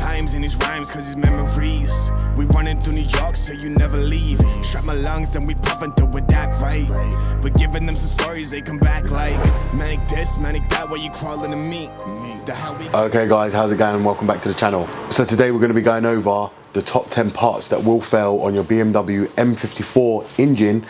times in his rhymes, cause his memories. We running through New York, so you never leave. Strap my lungs, then we puffin' through with that right. But giving them some stories, they come back like manic this, manic that, why you crawling to me? Okay guys, how's it going? Welcome back to the channel. So today we're going to be going over the top 10 parts that will fail on your BMW M54 engine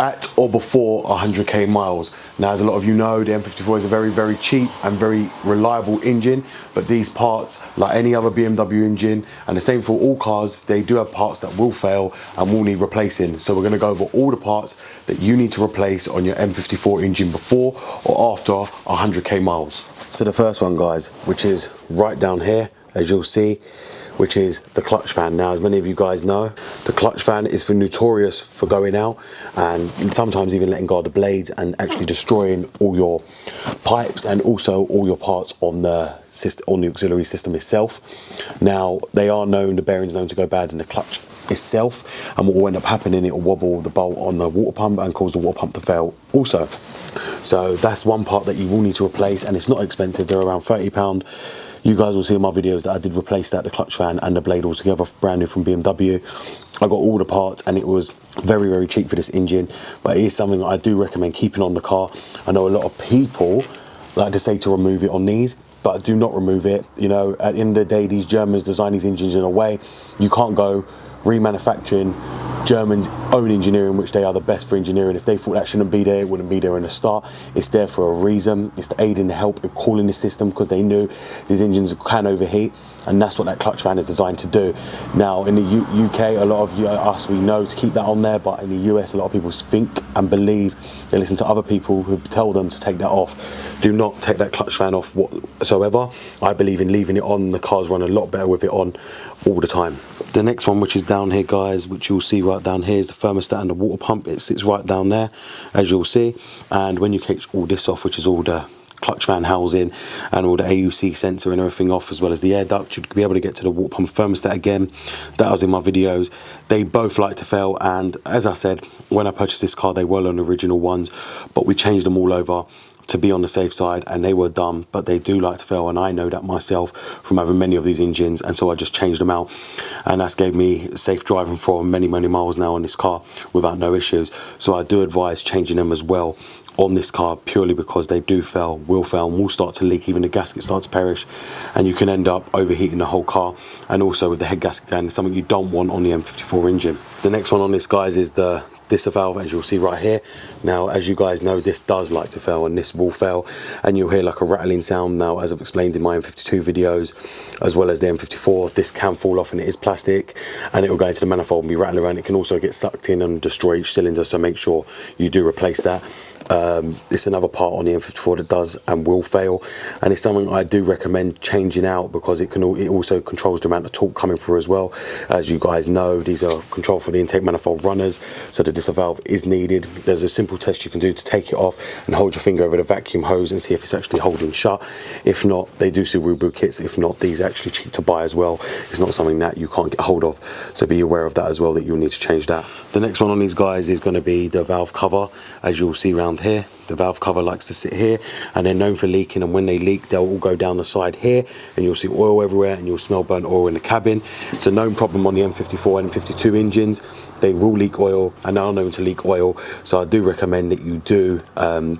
at or before 100k miles. Now, as a lot of you know, the M54 is a very cheap and very reliable engine, but these parts, like any other BMW engine, and the same for all cars, they do have parts that will fail and will need replacing. So we're going to go over all the parts that you need to replace on your M54 engine before or after 100k miles. So the first one, guys, which is right down here, as you'll see, which is the clutch fan. Now, as many of you guys know, the clutch fan is notorious for going out and sometimes even letting go of the blades and actually destroying all your pipes and also all your parts on the system, on the auxiliary system itself. Now, they are known, the bearing's known to go bad in the clutch itself, and what will end up happening, it will wobble the bolt on the water pump and cause the water pump to fail also. So that's one part that you will need to replace, and it's not expensive. They're around £30. You guys will see in my videos that I did replace that, the clutch fan and the blade altogether, brand new from BMW. I got all the parts and it was very cheap for this engine, but it is something that I do recommend keeping on the car. I know a lot of people like to say to remove it on these, but do not remove it. You know, at the end of the day, these Germans design these engines in a way you can't go remanufacturing Germans' own engineering, which they are the best for engineering. If they thought that shouldn't be there, it wouldn't be there in the start. It's there for a reason. It's to aid in the help of cooling the system, because they knew these engines can overheat, and that's what that clutch fan is designed to do. Now, in the UK, a lot of us, we know to keep that on there, but in the US, a lot of people think and believe, they listen to other people who tell them to take that off. Do not take that clutch fan off whatsoever. I believe in leaving it on. The cars run a lot better with it on all the time. The next one, which is down here, guys, which you'll see right down here, is the thermostat and the water pump. It sits right down there, as you'll see. And when you take all this off, which is all the clutch fan housing and all the AUC sensor and everything off, as well as the air duct, you'd be able to get to the water pump thermostat again. That was in my videos. They both like to fail, and as I said, when I purchased this car, they were on the original ones, but we changed them all over to be on the safe side, and they were dumb, but they do like to fail, and I know that myself from having many of these engines, and so I just changed them out, and that's gave me safe driving for many miles now on this car without no issues. So I do advise changing them as well on this car, purely because they do fail, will fail, and will start to leak. Even the gasket starts to perish, and you can end up overheating the whole car. And also with the head gasket going, something you don't want on the M54 engine. The next one on this, guys, is the valve, as you'll see right here. Now, as you guys know, this does like to fail, and this will fail, and you'll hear like a rattling sound. Now, as I've explained in my M52 videos, as well as the M54, this can fall off, and it is plastic, and it will go into the manifold and be rattling around. It can also get sucked in and destroy each cylinder, so make sure you do replace that. It's another part on the M54 that does and will fail, and it's something I do recommend changing out, because it also controls the amount of torque coming through as well. As you guys know, these are controlled for the intake manifold runners, so the valve is needed. There's a simple test you can do to take it off and hold your finger over the vacuum hose and see if it's actually holding shut. If not, they do Subaru kits. If not, these are actually cheap to buy as well. It's not something that you can't get hold of, so be aware of that as well, that you'll need to change that. The next one on these, guys, is going to be the valve cover. As you'll see around here, the valve cover likes to sit here, and they're known for leaking, and when they leak, they'll all go down the side here, and you'll see oil everywhere, and you'll smell burnt oil in the cabin. It's a known problem on the M54 and M52 engines. They will leak oil, and they are known to leak oil, so I do recommend that you do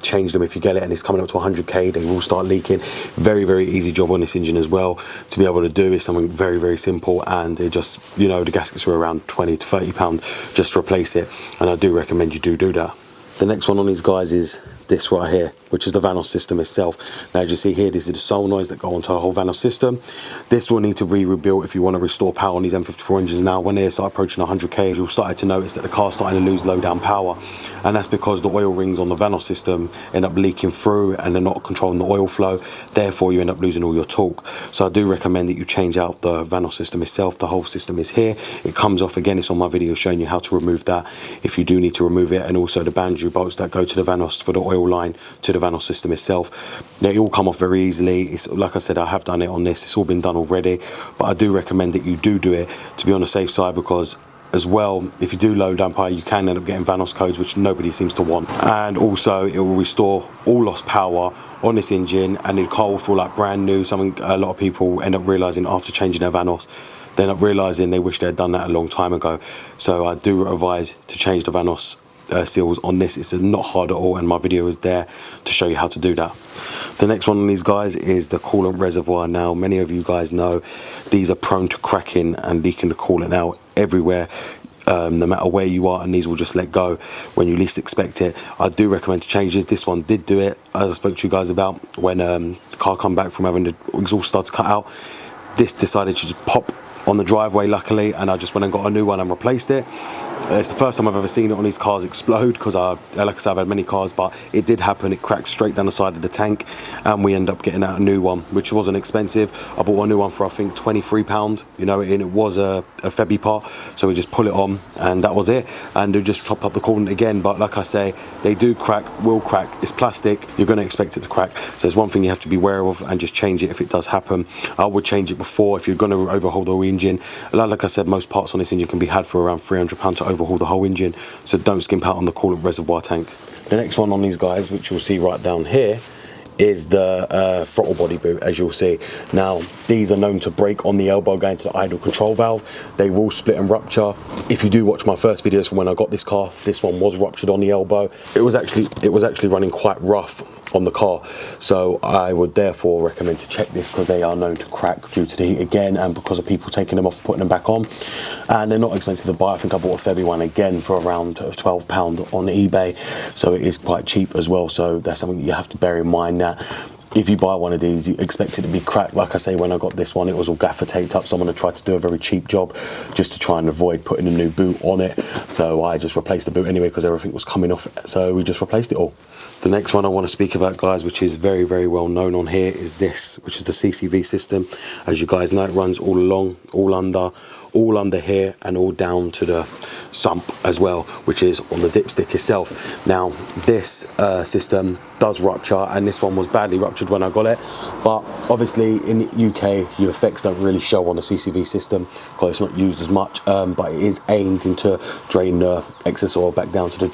change them if you get it, and it's coming up to 100k, they will start leaking. Very easy job on this engine as well to be able to do. Is something very simple, and it just, you know, the gaskets are around £20 to £30 just to replace it, and I do recommend you do that. The next one on these, guys, is this right here, which is the Vanos system itself. Now, as you see here, this is the solenoids that go onto the whole Vanos system. This will need to be rebuilt if you want to restore power on these M54 engines. Now, when they start approaching 100k, you'll start to notice that the car's starting to lose low down power, and that's because the oil rings on the Vanos system end up leaking through, and they're not controlling the oil flow. Therefore, you end up losing all your torque. So I do recommend that you change out the Vanos system itself. The whole system is here. It comes off again. It's on my video showing you how to remove that if you do need to remove it, and also the boundary bolts that go to the Vanos for the oil line to the Vanos system itself. They all come off very easily. It's like I said, I have done it on this. It's all been done already, but I do recommend that you do it to be on the safe side, because as well, if you do low damper, you can end up getting Vanos codes, which nobody seems to want. And also it will restore all lost power on this engine, and the car will feel like brand new. Something a lot of people end up realizing after changing their Vanos, they end up realizing they wish they had done that a long time ago. So I do advise to change the Vanos seals on this. It's not hard at all, and my video is there to show you how to do that. The next one on these guys is the coolant reservoir. Now, many of you guys know these are prone to cracking and leaking the coolant out everywhere. No matter where you are, and these will just let go when you least expect it. I do recommend to change this. This one did do it, as I spoke to you guys about, when the car come back from having the exhaust studs cut out. This decided to just pop on the driveway, luckily, and I just went and got a new one and replaced it. It's the first time I've ever seen it on these cars explode, because like I said, I've had many cars, but it did happen. It cracked straight down the side of the tank, and we ended up getting out a new one, which wasn't expensive. I bought a new one for, I think, £23, you know, and it was a Febby part, so we just pull it on, and that was it. And we just chop up the coolant again. But like I say, they do crack, will crack. It's plastic, you're going to expect it to crack. So it's one thing you have to be aware of, and just change it if it does happen. I would change it before, if you're going to overhaul the engine. Like I said, most parts on this engine can be had for around £300 to overhaul the whole engine, so don't skimp out on the coolant reservoir tank. The next one on these guys, which you'll see right down here, is the throttle body boot, as you'll see. Now, these are known to break on the elbow going to the idle control valve. They will split and rupture. If you do watch my first videos from when I got this car, this one was ruptured on the elbow. It was actually running quite rough on the car, so I would therefore recommend to check this, because they are known to crack due to the heat again, and because of people taking them off and putting them back on. And they're not expensive to buy. I think I bought a Febby one again for around £12 on eBay, so it is quite cheap as well. So that's something you have to bear in mind, that if you buy one of these, you expect it to be cracked. Like I say, when I got this one, it was all gaffer taped up. Someone had tried to do a very cheap job just to try and avoid putting a new boot on it, so I just replaced the boot anyway, because everything was coming off, so we just replaced it all. The next one I want to speak about, guys, which is very, very well known on here, is this, which is the CCTV system. As you guys know, it runs all along, all under here, and all down to the sump as well, which is on the dipstick itself. Now, this system does rupture, and this one was badly ruptured when I got it, but obviously in the UK, your effects don't really show on the CCTV system because it's not used as much, but it is aimed into drain the excess oil back down to the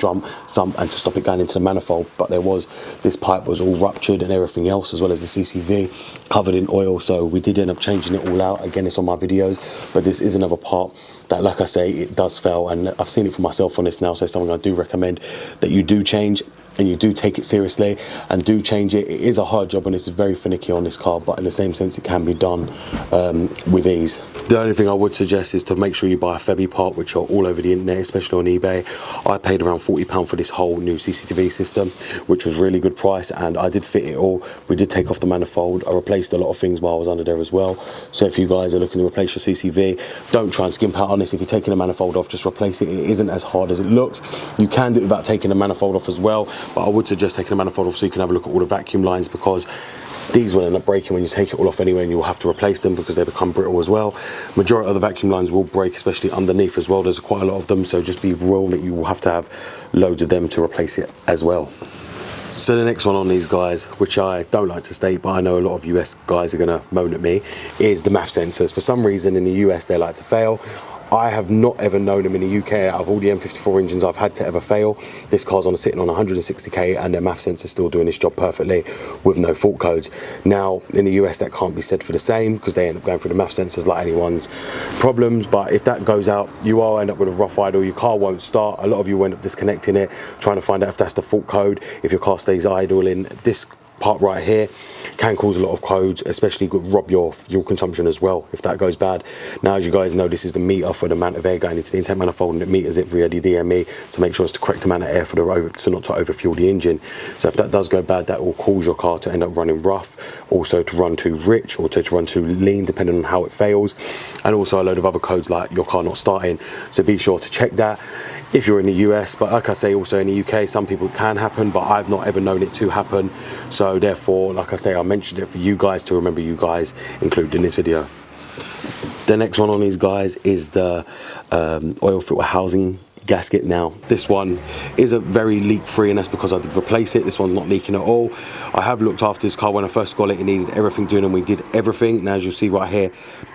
sump and to stop it going into the manifold. But this pipe was all ruptured, and everything else, as well as the CCTV, covered in oil, so we did end up changing it all out. Again, it's on my videos, but this is another part that, like I say, it does fail, and I've seen it for myself on this now, so it's something I do recommend that you do change, and you do take it seriously and do change it. It is a hard job, and it's very finicky on this car, but in the same sense, it can be done with ease. The only thing I would suggest is to make sure you buy a Febby part, which are all over the internet, especially on eBay. I paid around £40 for this whole new CCTV system, which was really good price, and I did fit it all. We did take off the manifold. I replaced a lot of things while I was under there as well. So if you guys are looking to replace your CCTV, don't try and skimp out on this. If you're taking the manifold off, just replace it. It isn't as hard as it looks. You can do it without taking the manifold off as well, but I would suggest taking the manifold off so you can have a look at all the vacuum lines, because these will end up breaking when you take it all off anyway, and you'll have to replace them because they become brittle as well. Majority of the vacuum lines will break, especially underneath as well. There's quite a lot of them, so just be warned that you will have to have loads of them to replace it as well. So the next one on these guys, which I don't like to state, but I know a lot of US guys are going to moan at me, is the MAF sensors. For some reason in the US they like to fail. I have not ever known them in the UK. Out of all the M54 engines I've had to ever fail, this car's sitting on 160k, and their MAF sensor's still doing its job perfectly with no fault codes. Now, in the US, that can't be said for the same, because they end up going through the MAF sensors like anyone's problems. But if that goes out, you will end up with a rough idle. Your car won't start. A lot of you will end up disconnecting it, trying to find out if that's the fault code. If your car stays idle in this part right here, can cause a lot of codes, especially rob your fuel consumption as well if that goes bad. Now, as you guys know, this is the meter for the amount of air going into the intake manifold, and it meters it via the DME to make sure it's the correct amount of air for so not to overfuel the engine. So if that does go bad, that will cause your car to end up running rough, also to run too rich, or to run too lean, depending on how it fails, and also a load of other codes like your car not starting. So be sure to check that if you're in the US. But like I say, also in the UK, some people it can happen, but I've not ever known it to happen. So therefore, like I say, I mentioned it for you guys to remember you guys included in this video. The next one on these guys is the oil filter housing gasket now. This one is a very leak free, and that's because I did replace it. This one's not leaking at all. I have looked after this car. When I first got it, it needed everything doing, and we did everything. Now as you'll see right here,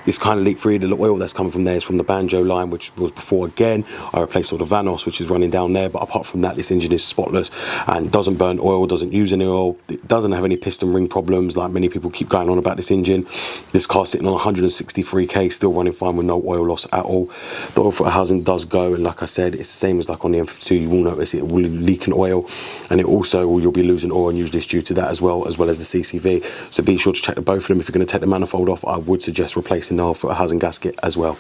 it's kind of leak free. The oil that's coming from there is from the Banjo line, which was before. Again, I replaced all the Vanos, which is running down there, but apart from that, this engine is spotless and doesn't burn oil, doesn't use any oil. It doesn't have any piston ring problems like many people keep going on about this engine. This car's sitting on 163k, still running fine with no oil loss at all. The oil filter housing does go, and like I said, it's the same as like on the M52. You will notice it will leak in oil, and it also you'll be losing oil, and usually it's due to that as well as the CCV. So be sure to check the both of them. If you're going to take the manifold off, I would suggest replacing the oil filter housing gasket as well.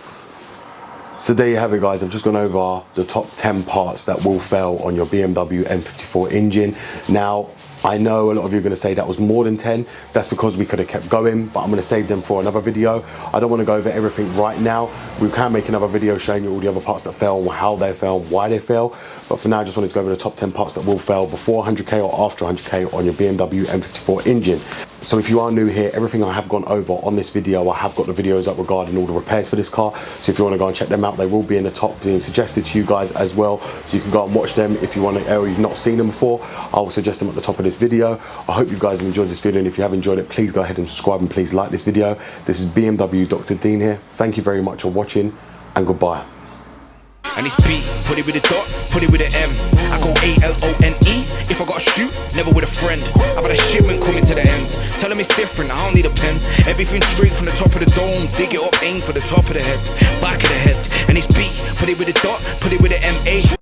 So there you have it, guys. I've just gone over the top 10 parts that will fail on your BMW M54 engine. Now, I know a lot of you are going to say that was more than 10. That's because we could have kept going, but I'm going to save them for another video. I don't want to go over everything right now. We can make another video showing you all the other parts that fail, how they fail, why they fail. But for now, I just wanted to go over the top 10 parts that will fail before 100k or after 100k on your BMW M54 engine. So if you are new here, everything I have gone over on this video, I have got the videos up regarding all the repairs for this car. So if you want to go and check them out, they will be in the top, being suggested to you guys as well. So you can go and watch them if you want to, or you've not seen them before. I will suggest them at the top of this video. I hope you guys have enjoyed this video, and if you have enjoyed it, please go ahead and subscribe and please like this video. This is BMW Dr. Dean here. Thank you very much for watching, and goodbye. And it's B, put it with a dot, put it with an M. I go A-L-O-N-E, if I gotta shoot, never with a friend. I've got a shipment coming to the ends. Tell them it's different, I don't need a pen. Everything straight from the top of the dome. Dig it up, aim for the top of the head, back of the head. And it's B, put it with a dot, put it with an M-A.